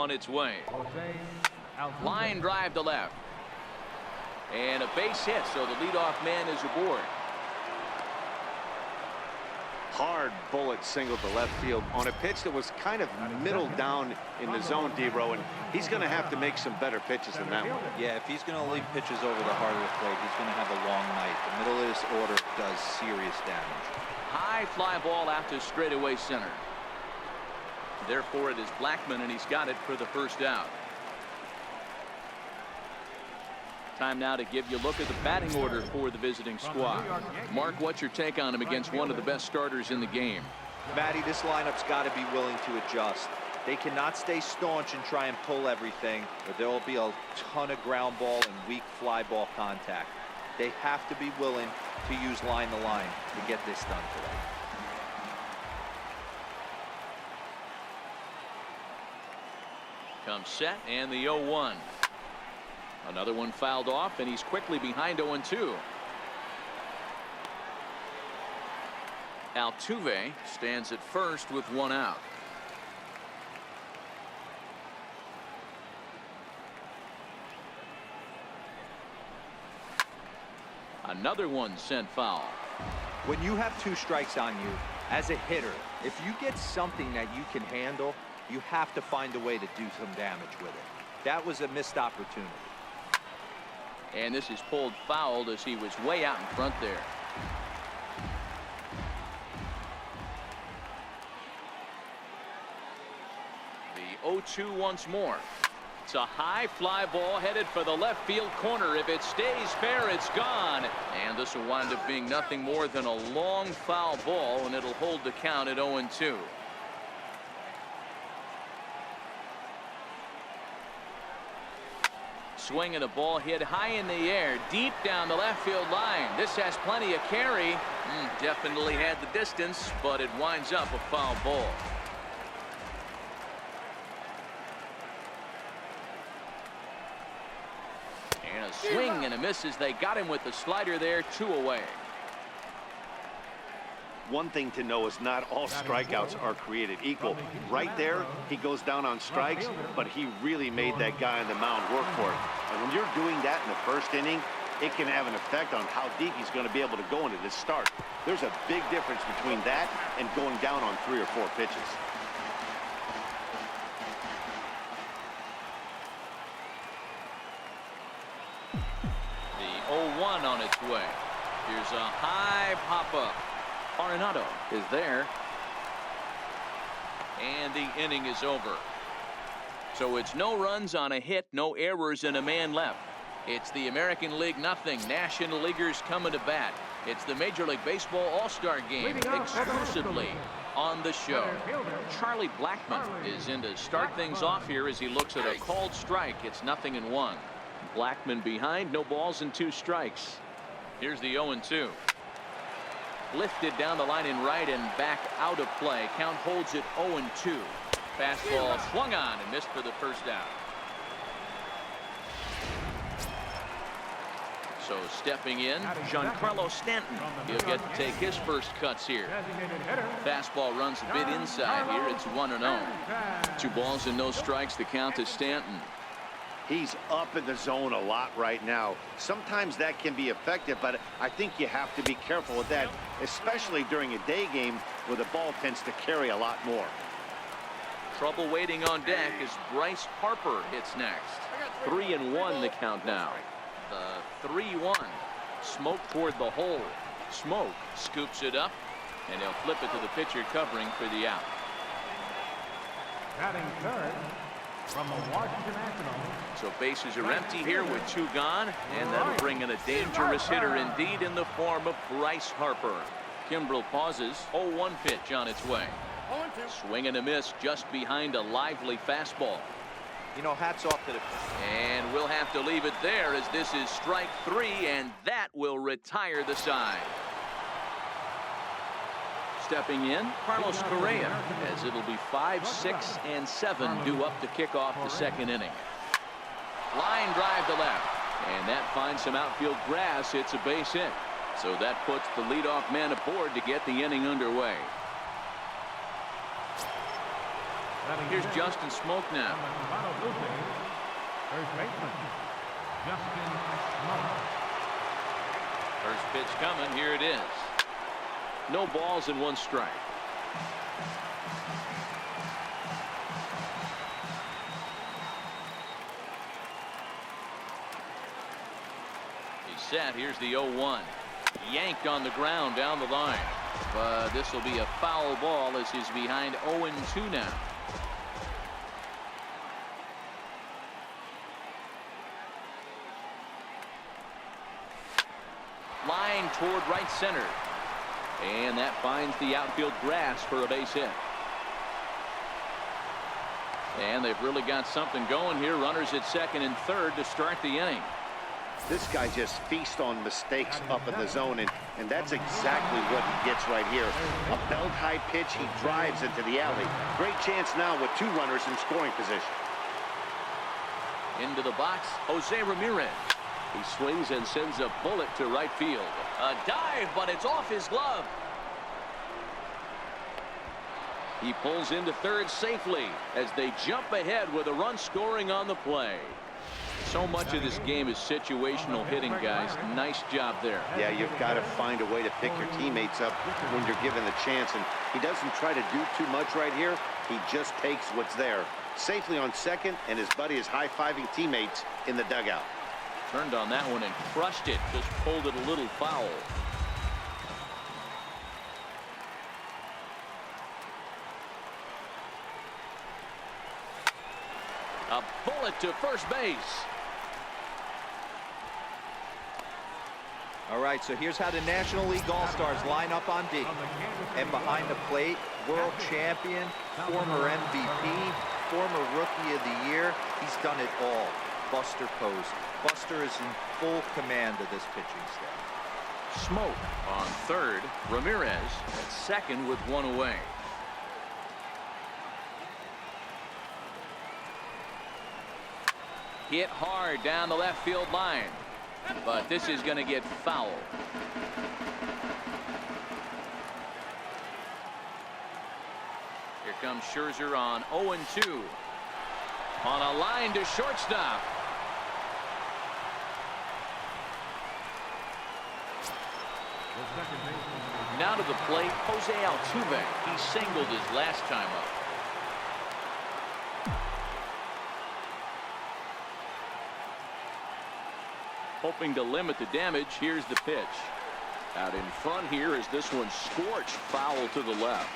on its way. Line drive to left. And a base hit, so the leadoff man is aboard. Hard bullet single to left field on a pitch that was kind of middle down in the zone, D-Row, and he's going to have to make some better pitches than that one. Yeah, if he's going to leave pitches over the heart of the plate, he's going to have a long night. The middle of this order does serious damage. High fly ball out to straightaway center. Therefore, it is Blackmon, and he's got it for the first out. Time now to give you a look at the batting order for the visiting squad. Mark, what's your take on him against one of the best starters in the game? Matty, this lineup's got to be willing to adjust. They cannot stay staunch and try and pull everything, or there will be a ton of ground ball and weak fly ball contact. They have to be willing to use line to line to get this done today. Comes set, and the 0-1. Another one fouled off, and he's quickly behind 0-2. Altuve stands at first with one out. Another one sent foul. When you have 2 strikes on you, as a hitter, if you get something that you can handle, you have to find a way to do some damage with it. That was a missed opportunity. And this is pulled fouled as he was way out in front there. The 0-2 once more. It's a high fly ball headed for the left field corner. If it stays fair, it's gone. And this will wind up being nothing more than a long foul ball, and it'll hold the count at 0-2. Swinging a ball hit high in the air, deep down the left field line. This has plenty of carry. Definitely had the distance, but it winds up a foul ball. And a swing and a miss as they got him with the slider there, 2 away. One thing to know is not all strikeouts are created equal. Right there, he goes down on strikes, but he really made that guy on the mound work for it. And when you're doing that in the first inning, it can have an effect on how deep he's going to be able to go into this start. There's a big difference between that and going down on 3 or 4 pitches. The 0-1 on its way. Here's a high pop-up. Arenado is there. And the inning is over. So it's no runs on a hit, no errors, and a man left. It's the American League nothing. National Leaguers coming to bat. It's the Major League Baseball All-Star Game exclusively on the show. Charlie Blackmon is in to start things off here as he looks at a called strike. It's 0-1. Blackmon behind, no balls and 2 strikes. Here's the 0-2. Lifted down the line in right and back out of play. Count holds it 0-2. Fastball swung on and missed for the first out. So stepping in, Giancarlo Stanton. He'll get to take his first cuts here. Fastball runs a bit inside here. It's 1-0. 2 balls and no strikes. The count to Stanton. He's up in the zone a lot right now. Sometimes that can be effective, but I think you have to be careful with that, especially during a day game where the ball tends to carry a lot more. Trouble waiting on deck as Bryce Harper hits next. 3-1 the count now. The 3-1. Smoke toward the hole. Smoke scoops it up, and he'll flip it to the pitcher covering for the out. Batting third from the Washington Nationals. So bases are empty here with 2 gone, and that'll bring in a dangerous hitter indeed in the form of Bryce Harper. Kimbrel pauses. 0-1 pitch on its way. Swing and a miss just behind a lively fastball. You know, hats off to the... And we'll have to leave it there as this is strike 3, and that will retire the side. Stepping in, Carlos Correa, as it'll be 5, 6, and 7 due up to kick off the second inning. Line drive to left, and that finds some outfield grass. It's a base hit. So that puts the leadoff man aboard to get the inning underway. Here's Justin Smoke now. First baseman, Justin Smoke. First pitch coming. Here it is. No balls and 1 strike. He's set. Here's the 0-1. Yanked on the ground down the line. But this will be a foul ball as he's behind 0-2 now. Line toward right center. And that finds the outfield grass for a base hit. And they've really got something going here. Runners at second and third to start the inning. This guy just feasts on mistakes up in the zone, and that's exactly what he gets right here. A belt-high pitch, he drives into the alley. Great chance now with 2 runners in scoring position. Into the box, Jose Ramirez. He swings and sends a bullet to right field. A dive, but it's off his glove. He pulls into third safely as they jump ahead with a run scoring on the play. So much of this game is situational hitting, guys. Nice job there. Yeah, you've got to find a way to pick your teammates up when you're given the chance, and he doesn't try to do too much right here. He just takes what's there. Safely on second, and his buddy is high-fiving teammates in the dugout. Turned on that one and crushed it. Just pulled it a little foul. A bullet to first base. All right, so here's how the National League All-Stars line up on D. And behind the plate, world champion, former MVP, former Rookie of the Year. He's done it all. Buster Posey. Buster is in full command of this pitching staff. Smoke on third. Ramirez at second with 1 away. Hit hard down the left field line. But this is going to get foul. Here comes Scherzer on 0-2. On a line to shortstop. Now to the plate, Jose Altuve. He singled his last time up. Hoping to limit the damage. Here's the pitch. Out in front here is this one scorched foul to the left.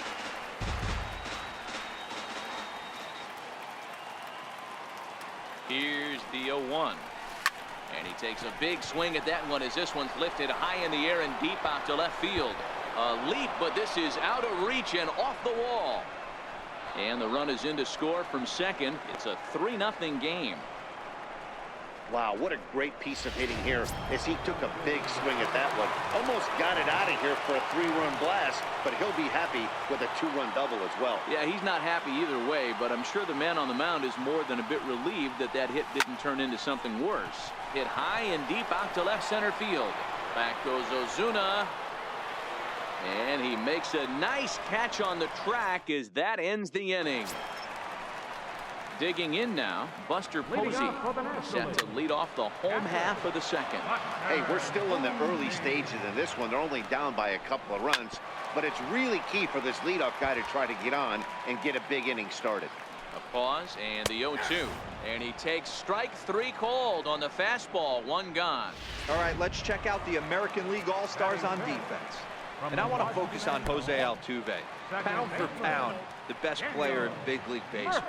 Here's the 0-1. And he takes a big swing at that one as this one's lifted high in the air and deep out to left field. A leap, but this is out of reach and off the wall. And the run is in to score from second. It's a 3-0 game. Wow, what a great piece of hitting here as he took a big swing at that one. Almost got it out of here for a 3-run blast, but he'll be happy with a 2-run double as well. Yeah, he's not happy either way, but I'm sure the man on the mound is more than a bit relieved that that hit didn't turn into something worse. Hit high and deep out to left center field. Back goes Ozuna. And he makes a nice catch on the track as that ends the inning. Digging in now, Buster Posey, set to lead off the home half of the second. Hey, we're still in the early stages in this one. They're only down by a couple of runs, but it's really key for this leadoff guy to try to get on and get a big inning started. A pause and the 0-2. And he takes strike 3 called on the fastball. 1 gone. All right, let's check out the American League All-Stars on defense. And I want to focus on Jose Altuve. Pound for pound, the best player in big league baseball.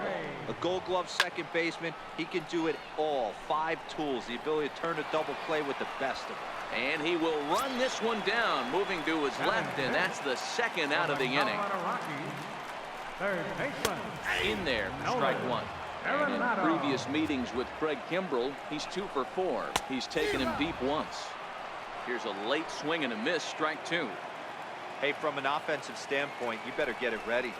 A Gold Glove second baseman, he can do it all. 5 tools, the ability to turn a double play with the best of them. And he will run this one down, moving to his left, and that's the second out of the inning. Third baseman. In there for strike 1. And in previous meetings with Craig Kimbrell, he's 2 for 4. He's taken him deep once. Here's a late swing and a miss, strike 2. Hey, from an offensive standpoint, you better get it ready.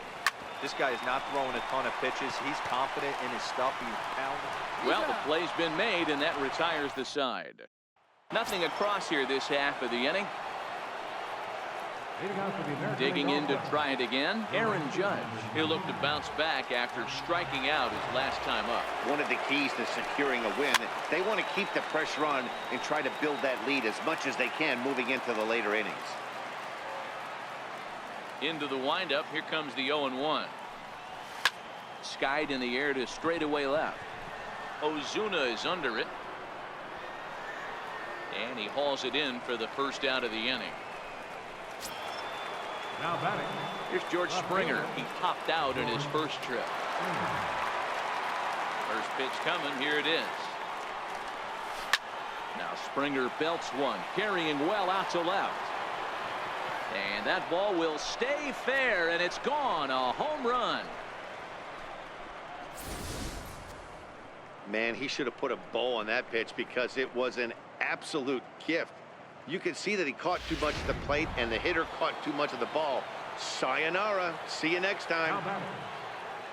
This guy is not throwing a ton of pitches. He's confident in his stuff. He's pounding. Well, the play's been made, and that retires the side. Nothing across here this half of the inning. Leading out for the American Digging League in to offense. try it again, Aaron Judge. He'll look to bounce back after striking out his last time up. One of the keys to securing a win, they want to keep the pressure on and try to build that lead as much as they can moving into the later innings. Into the windup, here comes the 0-1. Skied in the air to straightaway left. Ozuna is under it. And he hauls it in for the first out of the inning. Now batting. Here's George Springer. He popped out in his first trip. First pitch coming. Here it is. Now Springer belts one, carrying well out to left. And that ball will stay fair, and it's gone. A home run. Man, he should have put a bow on that pitch because it was an absolute gift. You can see that he caught too much of the plate and the hitter caught too much of the ball. Sayonara. See you next Now time. batting.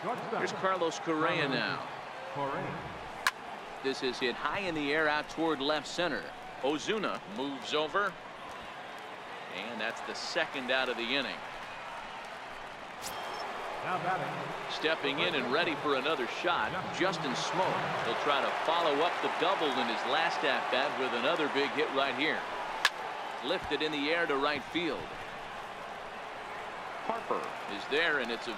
Shortstop. Here's Carlos Correa now. Correa. This is hit high in the air out toward left center. Ozuna moves over. And that's the second out of the inning. Now batting. Stepping in and ready for another shot, Justin Smoke. He'll try to follow up the double in his last at-bat with another big hit right here. Lifted in the air to right field. Harper is there, and it's a